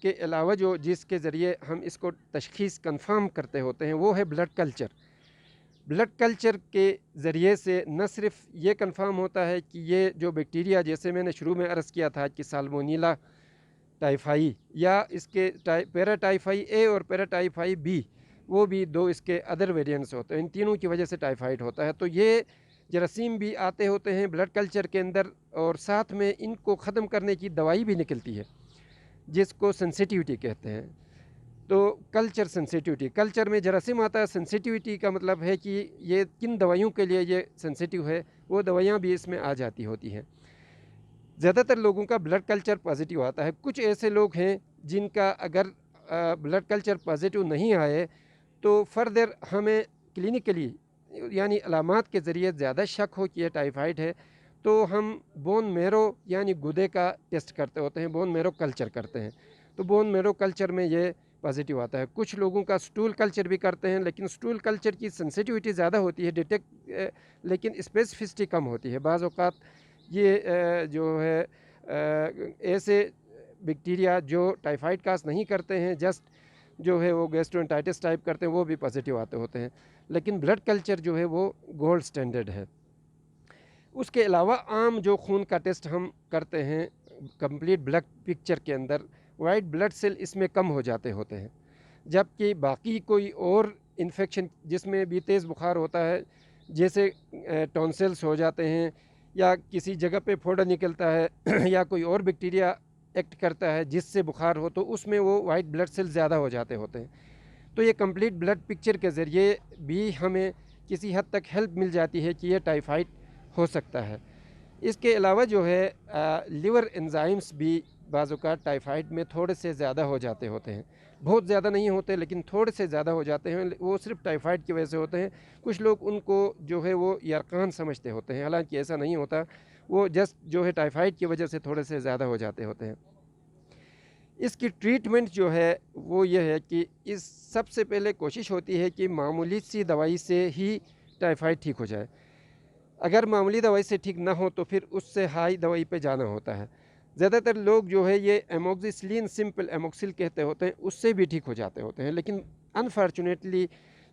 کے علاوہ جو جس کے ذریعے ہم اس کو تشخیص کنفرم کرتے ہوتے ہیں وہ ہے بلڈ کلچر۔ بلڈ کلچر کے ذریعے سے نہ صرف یہ کنفرم ہوتا ہے کہ یہ جو بیکٹیریا، جیسے میں نے شروع میں عرض کیا تھا کہ سالمونیلا ٹائیفائی یا اس کے پیراٹائیفائی اے اور پیراٹائیفائی بی، وہ بھی دو اس کے ادر ویریئنٹس ہوتے ہیں، ان تینوں کی وجہ سے ٹائیفائڈ ہوتا ہے۔ تو یہ جراثیم بھی آتے ہوتے ہیں بلڈ کلچر کے اندر، اور ساتھ میں ان کو ختم کرنے کی دوائی بھی نکلتی ہے جس کو سینسیٹیوٹی کہتے ہیں۔ تو کلچر سینسیٹیوٹی، کلچر میں جراثیم آتا ہے، سینسیٹیوٹی کا مطلب ہے کہ یہ کن دوائیوں کے لیے یہ سینسیٹیو ہے، وہ دوائیاں بھی اس میں آ جاتی ہوتی ہیں۔ زیادہ تر لوگوں کا بلڈ کلچر پازیٹیو آتا ہے، کچھ ایسے لوگ ہیں جن کا اگر بلڈ کلچر پازیٹیو نہیں آئے تو فردر ہمیں کلینکلی یعنی علامات کے ذریعے زیادہ شک ہو کہ یہ ٹائیفائڈ ہے تو ہم بون میرو یعنی گدے کا ٹیسٹ کرتے ہوتے ہیں، بون میرو کلچر کرتے ہیں، تو بون میرو کلچر میں یہ پازیٹیو آتا ہے۔ کچھ لوگوں کا سٹول کلچر بھی کرتے ہیں، لیکن سٹول کلچر کی سینسیٹیوٹی زیادہ ہوتی ہے لیکن اسپیسیفسٹی کم ہوتی ہے۔ بعض اوقات یہ جو ہے ایسے بیکٹیریا جو ٹائیفائڈ کاز نہیں کرتے ہیں، جسٹ جو ہے وہ گیسٹرونٹائٹس ٹائپ کرتے ہیں، وہ بھی پازیٹیو آتے ہوتے ہیں، لیکن بلڈ کلچر جو ہے وہ گولڈ سٹینڈرڈ ہے۔ اس کے علاوہ عام جو خون کا ٹیسٹ ہم کرتے ہیں کمپلیٹ بلڈ پکچر کے اندر، وائٹ بلڈ سیل اس میں کم ہو جاتے ہوتے ہیں، جبکہ باقی کوئی اور انفیکشن جس میں بھی تیز بخار ہوتا ہے، جیسے ٹونسلس ہو جاتے ہیں یا کسی جگہ پہ پھوڑا نکلتا ہے یا کوئی اور بیکٹیریا ایکٹ کرتا ہے جس سے بخار ہو، تو اس میں وہ وائٹ بلڈ سیل زیادہ ہو جاتے ہوتے ہیں۔ تو یہ کمپلیٹ بلڈ پکچر کے ذریعے بھی ہمیں کسی حد تک ہیلپ مل جاتی ہے کہ یہ ٹائیفائڈ ہو سکتا ہے۔ اس کے علاوہ جو ہے لیور انزائمز بھی بعض اوقات ٹائیفائڈ میں تھوڑے سے زیادہ ہو جاتے ہوتے ہیں، بہت زیادہ نہیں ہوتے لیکن تھوڑے سے زیادہ ہو جاتے ہیں، وہ صرف ٹائیفائڈ کی وجہ سے ہوتے ہیں۔ کچھ لوگ ان کو جو ہے وہ یرقان سمجھتے ہوتے ہیں، حالانکہ ایسا نہیں ہوتا، وہ جسٹ جو ہے ٹائیفائڈ کی وجہ سے تھوڑے سے زیادہ ہو جاتے ہوتے ہیں۔ اس کی ٹریٹمنٹ جو ہے وہ یہ ہے کہ اس سب سے پہلے کوشش ہوتی ہے کہ معمولی سی دوائی سے ہی ٹائیفائڈ ٹھیک ہو جائے۔ اگر معمولی دوائی سے ٹھیک نہ ہو تو پھر اس سے ہائی دوائی پہ جانا ہوتا ہے۔ زیادہ تر لوگ جو ہے یہ ایموکسیسلین سمپل ایموکسل کہتے ہوتے ہیں، اس سے بھی ٹھیک ہو جاتے ہوتے ہیں، لیکن انفارچونیٹلی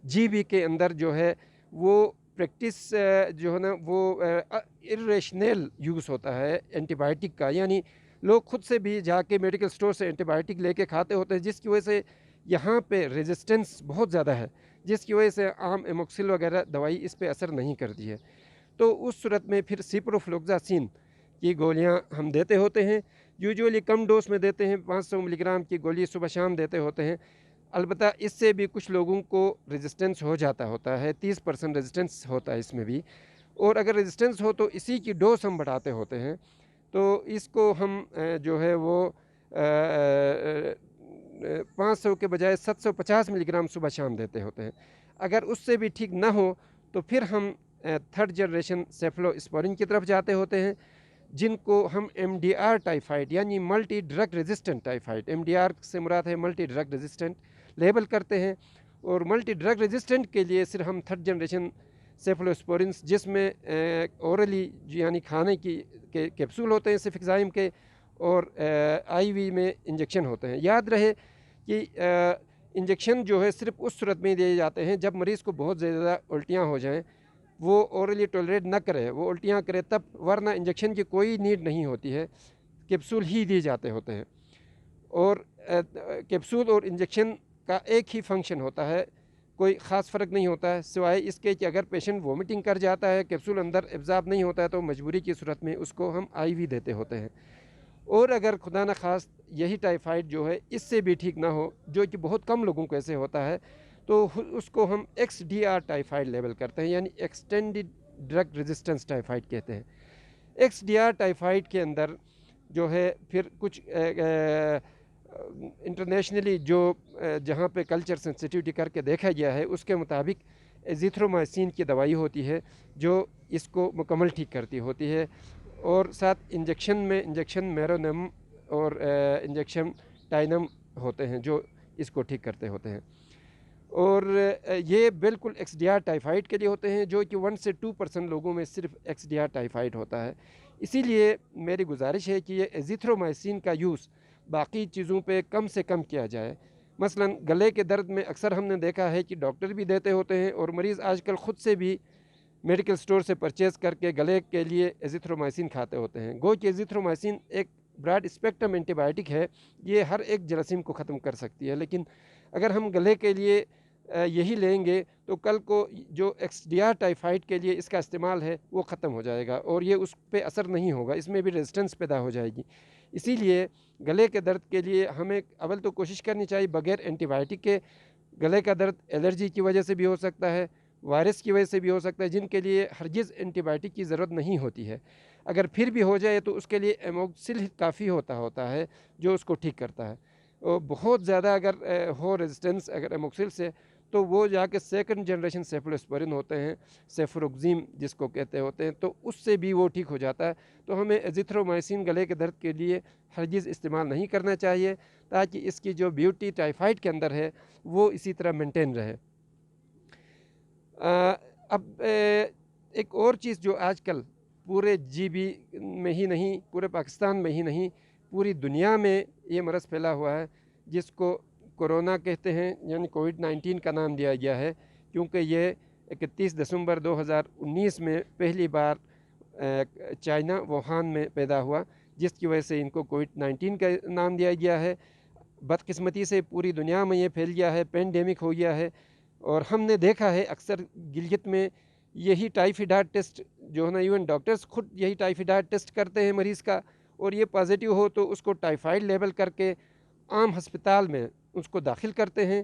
جی بی کے اندر جو ہے وہ پریکٹس جو ہے نا وہ ارریشنل یوز ہوتا ہے اینٹی بائیوٹک کا، یعنی لوگ خود سے بھی جا کے میڈیکل سٹور سے اینٹی بائیوٹک لے کے کھاتے ہوتے ہیں، جس کی وجہ سے یہاں پہ ریزسٹنس بہت زیادہ ہے، جس کی وجہ سے عام ایموکسل وغیرہ دوائی اس پہ اثر نہیں کرتی ہے۔ تو اس صورت میں پھر سپروفلوکساسین کی گولیاں ہم دیتے ہوتے ہیں، یوجولی کم ڈوز میں دیتے ہیں، 500 ملی گرام کی گولی صبح شام دیتے ہوتے ہیں۔ البتہ اس سے بھی کچھ لوگوں کو ریزسٹنس ہو جاتا ہوتا ہے، 30% ریزسٹنس ہوتا ہے اس میں بھی، اور اگر ریزسٹنس ہو تو اسی کی ڈوز ہم بڑھاتے ہوتے ہیں، تو اس کو ہم جو ہے وہ 500 کے بجائے 750 ملی گرام صبح شام دیتے ہوتے ہیں۔ اگر اس سے بھی ٹھیک نہ ہو تو پھر ہم تھرڈ جنریشن سیفلو اسپورین کی طرف جاتے ہوتے ہیں، جن کو ہم ایم ڈی آر ٹائیفائڈ یعنی multi drug resistant typhoid, M D R سے مراد ہے ملٹی ڈرگ ریزسٹنٹ، لیبل کرتے ہیں، اور ملٹی ڈرگ ریزسٹنٹ کے لیے صرف ہم تھرڈ جنریشن سیفلو اسپورینس، جس میں اورلی یعنی کھانے کی کیپسول ہوتے ہیں سفکزائم کے، اور آئی وی میں انجیکشن ہوتے ہیں۔ یاد رہے کہ انجیکشن جو ہے صرف اس صورت میں دیے جاتے ہیں جب مریض کو بہت زیادہ الٹیاں ہو جائیں، وہ اورلی ٹولریٹ نہ کرے، وہ الٹیاں کرے تب، ورنہ انجیکشن کی کوئی نیڈ نہیں ہوتی ہے، کیپسول ہی دی جاتے ہوتے ہیں۔ اور کیپسول اور انجیکشن کا ایک ہی فنکشن ہوتا ہے، کوئی خاص فرق نہیں ہوتا ہے، سوائے اس کے کہ اگر پیشنٹ وومٹنگ کر جاتا ہے، کیپسول اندر ایبزارب نہیں ہوتا ہے، تو مجبوری کی صورت میں اس کو ہم آئی وی دیتے ہوتے ہیں۔ اور اگر خدا نخواست یہی ٹائیفائڈ جو ہے اس سے بھی ٹھیک نہ ہو، جو کہ بہت کم لوگوں کو ایسے ہوتا ہے، تو اس کو ہم X D R typhoid label کرتے ہیں، یعنی ایکسٹینڈڈ ڈرگ ریزسٹنس ٹائیفائڈ کہتے ہیں۔ ایکس ڈی آر ٹائیفائڈ کے اندر جو ہے پھر کچھ انٹرنیشنلی جو جہاں پہ کلچر سینسیٹیوٹی کر کے دیکھا گیا ہے، اس کے مطابق ایزیتھرومائسین کی دوائی ہوتی ہے جو اس کو مکمل ٹھیک کرتی ہوتی ہے، اور ساتھ انجیکشن میرونم اور انجیکشن ٹائنم ہوتے ہیں جو اس کو ٹھیک کرتے ہوتے ہیں، اور یہ بالکل ایکس ڈی آر ٹائیفائڈ کے لیے ہوتے ہیں، جو کہ 1 سے 2% لوگوں میں صرف ایکس ڈی آر ٹائیفائڈ ہوتا ہے۔ اسی لیے میری گزارش ہے کہ یہ ایزیتھرومائسین کا یوز باقی چیزوں پہ کم سے کم کیا جائے۔ مثلا گلے کے درد میں اکثر ہم نے دیکھا ہے کہ ڈاکٹر بھی دیتے ہوتے ہیں اور مریض آج کل خود سے بھی میڈیکل سٹور سے پرچیز کر کے گلے کے لیے ایزیتھرومائسین کھاتے ہوتے ہیں۔ گو کہ ایزیتھرومائسین ایک براڈ اسپیکٹرم اینٹی بائیوٹک ہے، یہ ہر ایک جراثیم کو ختم کر سکتی ہے، لیکن اگر ہم گلے کے لیے یہی لیں گے تو کل کو جو ایکسڈیار ٹائیفائڈ کے لیے اس کا استعمال ہے وہ ختم ہو جائے گا اور یہ اس پہ اثر نہیں ہوگا، اس میں بھی ریزسٹنس پیدا ہو جائے گی۔ اسی لیے گلے کے درد کے لیے ہمیں اول تو کوشش کرنی چاہیے بغیر اینٹی بائیوٹک کے۔ گلے کا درد الرجی کی وجہ سے بھی ہو سکتا ہے، وائرس کی وجہ سے بھی ہو سکتا ہے، جن کے لیے ہرگز اینٹی بائیوٹک کی ضرورت نہیں ہوتی ہے۔ اگر پھر بھی ہو جائے تو اس کے لیے ایموکسل کافی ہوتا ہے جو اس کو ٹھیک کرتا ہے۔ اور بہت زیادہ اگر ہو ریزسٹنس اگر ایموکسل سے، تو وہ جا کے سیکنڈ جنریشن سیفلوسپورین ہوتے ہیں، سیفروگزیم جس کو کہتے ہوتے ہیں، تو اس سے بھی وہ ٹھیک ہو جاتا ہے۔ تو ہمیں ایزیتھرومائسین گلے کے درد کے لیے ہرگز استعمال نہیں کرنا چاہیے، تاکہ اس کی جو بیوٹی ٹائیفائڈ کے اندر ہے وہ اسی طرح مینٹین رہے۔ اب ایک اور چیز جو آج کل پورے جی بی میں ہی نہیں، پورے پاکستان میں ہی نہیں، پوری دنیا میں یہ مرض پھیلا ہوا ہے، جس کو کورونا کہتے ہیں، یعنی کووڈ-19 کا نام دیا گیا ہے، کیونکہ یہ 31 دسمبر 2019 میں پہلی بار چائنا ووہان میں پیدا ہوا، جس کی وجہ سے ان کو کووڈ-19 کا نام دیا گیا ہے۔ بدقسمتی سے پوری دنیا میں یہ پھیل گیا ہے، پینڈیمک ہو گیا ہے، اور ہم نے دیکھا ہے اکثر گلگت میں یہی ٹائیفائڈ ٹیسٹ جو ہے نا، ایون ڈاکٹرز خود یہی ٹائیفائڈ ٹیسٹ کرتے ہیں مریض کا، اور یہ پازیٹیو ہو تو اس کو ٹائیفائڈ لیبل کر کے عام ہسپتال میں اس کو داخل کرتے ہیں،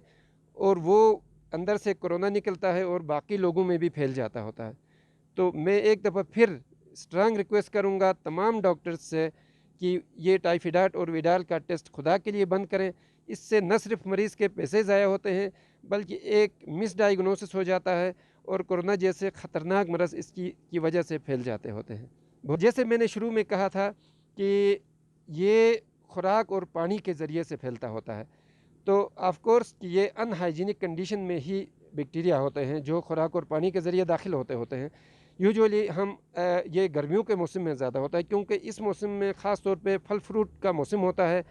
اور وہ اندر سے کرونا نکلتا ہے اور باقی لوگوں میں بھی پھیل جاتا ہوتا ہے۔ تو میں ایک دفعہ پھر اسٹرانگ ریکویسٹ کروں گا تمام ڈاکٹرز سے کہ یہ ٹائیفائڈ اور ویڈال کا ٹیسٹ خدا کے لیے بند کریں۔ اس سے نہ صرف مریض کے پیسے ضائع ہوتے ہیں، بلکہ ایک مس ڈائیگنوسس ہو جاتا ہے اور کورونا جیسے خطرناک مرض اس کی وجہ سے پھیل جاتے ہوتے ہیں۔ جیسے میں نے شروع میں کہا تھا کہ یہ خوراک اور پانی کے ذریعے سے پھیلتا ہوتا ہے، تو آف کورس یہ ان ہائیجینک کنڈیشن میں ہی بیکٹیریا ہوتے ہیں جو خوراک اور پانی کے ذریعے داخل ہوتے ہیں۔ یوجولی ہم یہ گرمیوں کے موسم میں زیادہ ہوتا ہے، کیونکہ اس موسم میں خاص طور پہ پھل فروٹ کا موسم ہوتا ہے،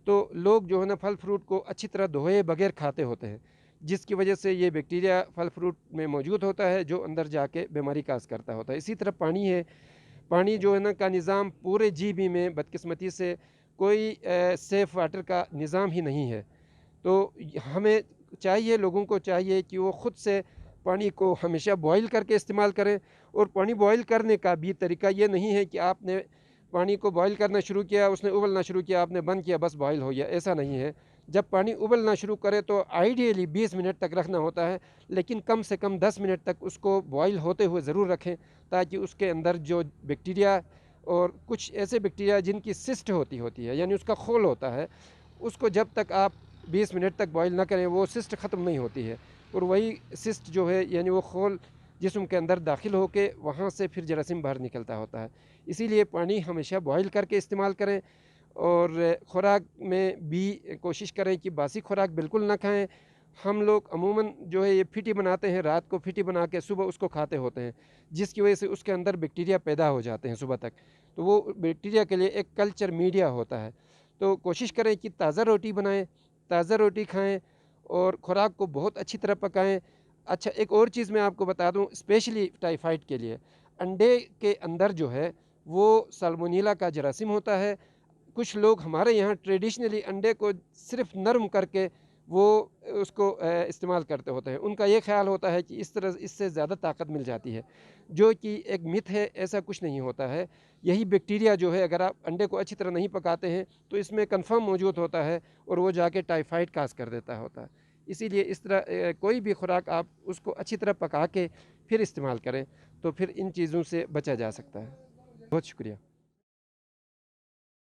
تو لوگ جو ہے نا پھل فروٹ کو اچھی طرح دھوئے بغیر کھاتے ہوتے ہیں، جس کی وجہ سے یہ بیکٹیریا پھل فروٹ میں موجود ہوتا ہے جو اندر جا کے بیماری کاز کرتا ہوتا ہے۔ اسی طرح پانی ہے، پانی جو ہے نا کا نظام پورے جی بی میں بدقسمتی سے کوئی سیف واٹر کا نظام ہی نہیں ہے۔ تو ہمیں چاہیے، لوگوں کو چاہیے کہ وہ خود سے پانی کو ہمیشہ بوائل کر کے استعمال کریں، اور پانی بوائل کرنے کا بھی طریقہ یہ نہیں ہے کہ آپ نے پانی کو بوائل کرنا شروع کیا، اس نے ابلنا شروع کیا، آپ نے بند کیا، بس بوائل ہو گیا، ایسا نہیں ہے۔ جب پانی ابلنا شروع کرے تو آئیڈیلی 20 منٹ تک رکھنا ہوتا ہے، لیکن کم سے کم 10 منٹ تک اس کو بوائل ہوتے ہوئے ضرور رکھیں، تاکہ اس کے اندر جو بیکٹیریا اور کچھ ایسے بیکٹیریا جن کی سسٹ ہوتی ہے، یعنی اس کا خول ہوتا ہے، اس کو جب تک آپ 20 منٹ تک بوائل نہ کریں وہ سسٹ ختم نہیں ہوتی ہے، اور وہی سسٹ جو ہے یعنی وہ خول جسم کے اندر داخل ہو کے وہاں سے پھر جراثیم باہر نکلتا ہوتا ہے۔ اسی لیے پانی ہمیشہ بوائل کر کے استعمال کریں، اور خوراک میں بھی کوشش کریں کہ باسی خوراک بالکل نہ کھائیں۔ ہم لوگ عموماً جو ہے یہ پھٹی بناتے ہیں، رات کو پھٹی بنا کے صبح اس کو کھاتے ہوتے ہیں، جس کی وجہ سے اس کے اندر بیکٹیریا پیدا ہو جاتے ہیں صبح تک، تو وہ بیکٹیریا کے لیے ایک کلچر میڈیا ہوتا ہے۔ تو کوشش کریں کہ تازہ روٹی بنائیں، تازہ روٹی کھائیں، اور خوراک کو بہت اچھی طرح پکائیں۔ اچھا، ایک اور چیز میں آپ کو بتا دوں، اسپیشلی ٹائیفائڈ کے لیے انڈے کے اندر جو ہے وہ سالمونیلا کا جراثیم ہوتا ہے۔ کچھ لوگ ہمارے یہاں ٹریڈیشنلی انڈے کو صرف نرم کر کے وہ اس کو استعمال کرتے ہوتے ہیں، ان کا یہ خیال ہوتا ہے کہ اس طرح اس سے زیادہ طاقت مل جاتی ہے، جو کہ ایک متھ ہے، ایسا کچھ نہیں ہوتا ہے۔ یہی بیکٹیریا جو ہے اگر آپ انڈے کو اچھی طرح نہیں پکاتے ہیں تو اس میں کنفرم موجود ہوتا ہے، اور وہ جا کے ٹائیفائڈ کاز کر دیتا ہوتا ہے۔ اسی لیے اس طرح کوئی بھی خوراک آپ اس کو اچھی طرح پکا کے پھر استعمال کریں، تو پھر ان چیزوں سے بچا جا سکتا ہے۔ بہت شکریہ۔